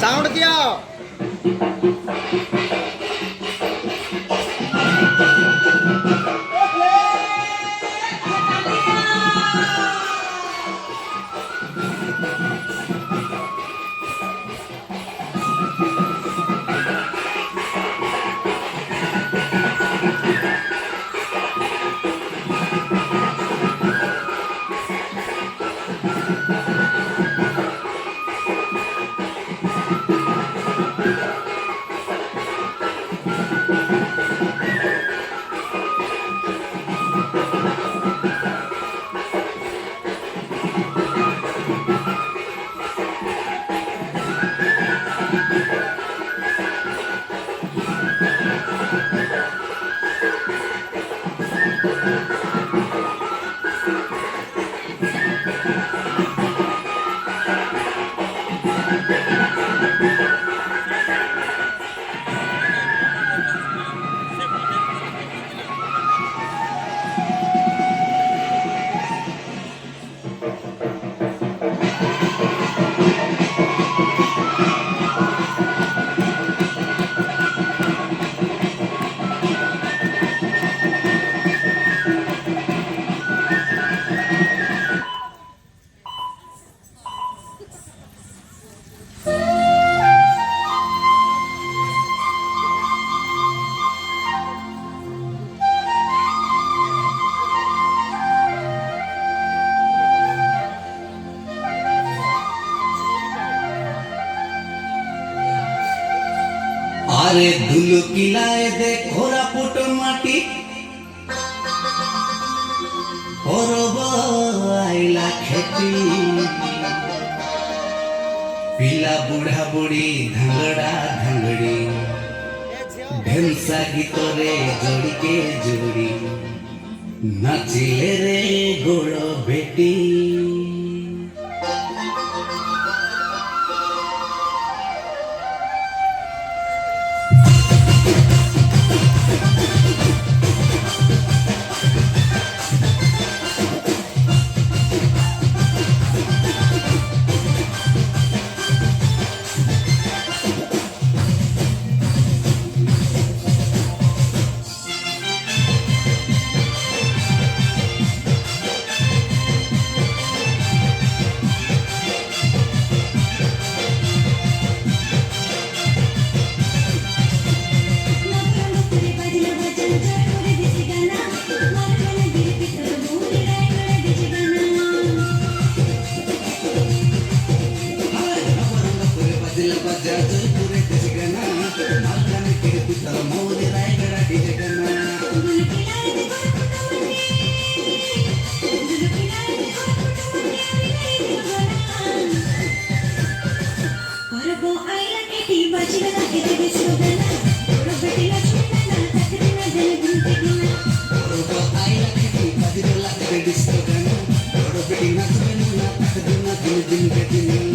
Sound दिया। আরে ধুলো কিলায় দে খোরা পুট মাটি পরব আইলা খেতি পিলা বুড়া বুড়ি ধাঙ্গড়া ধাঙ্গড়ি ঢেমসা গীতরে জড়িকে জড়ি নাচিলে রে গোড় বেটি आईला खेती बाजीगला के डिस्को गाना बड़ बेटी नाच बनी दिन दिन दिन के दिन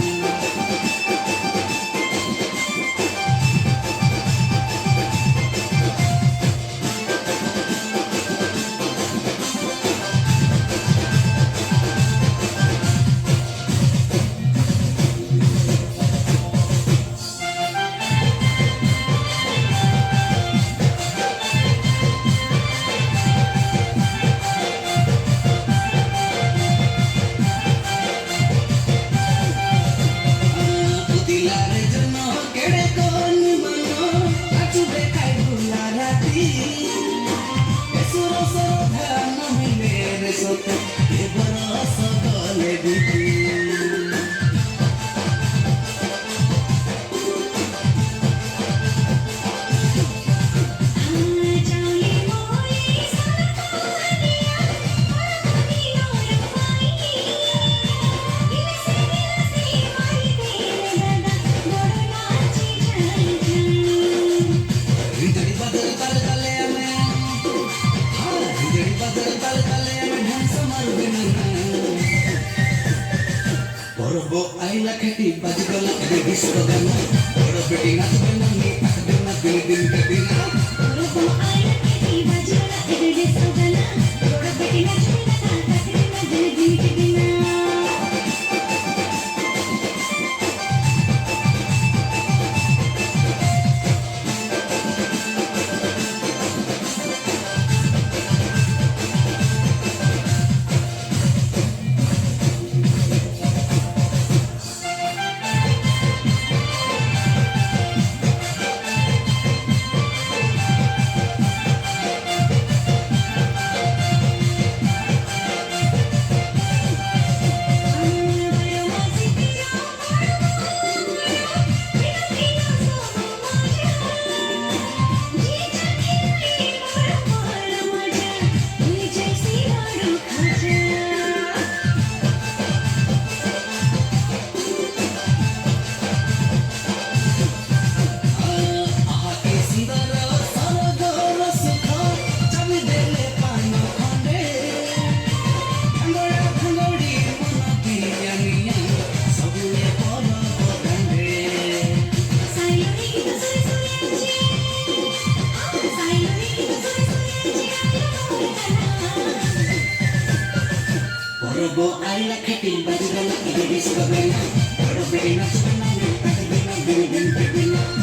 बड़ आईला खेती बाजीगला के डिस्को गाना बड़ बेटी नाच बनी दिन दिन के दिन Robo ala kiti bajigala ide disco gana. Robo bedi nachu gana, takadina bini bini bini.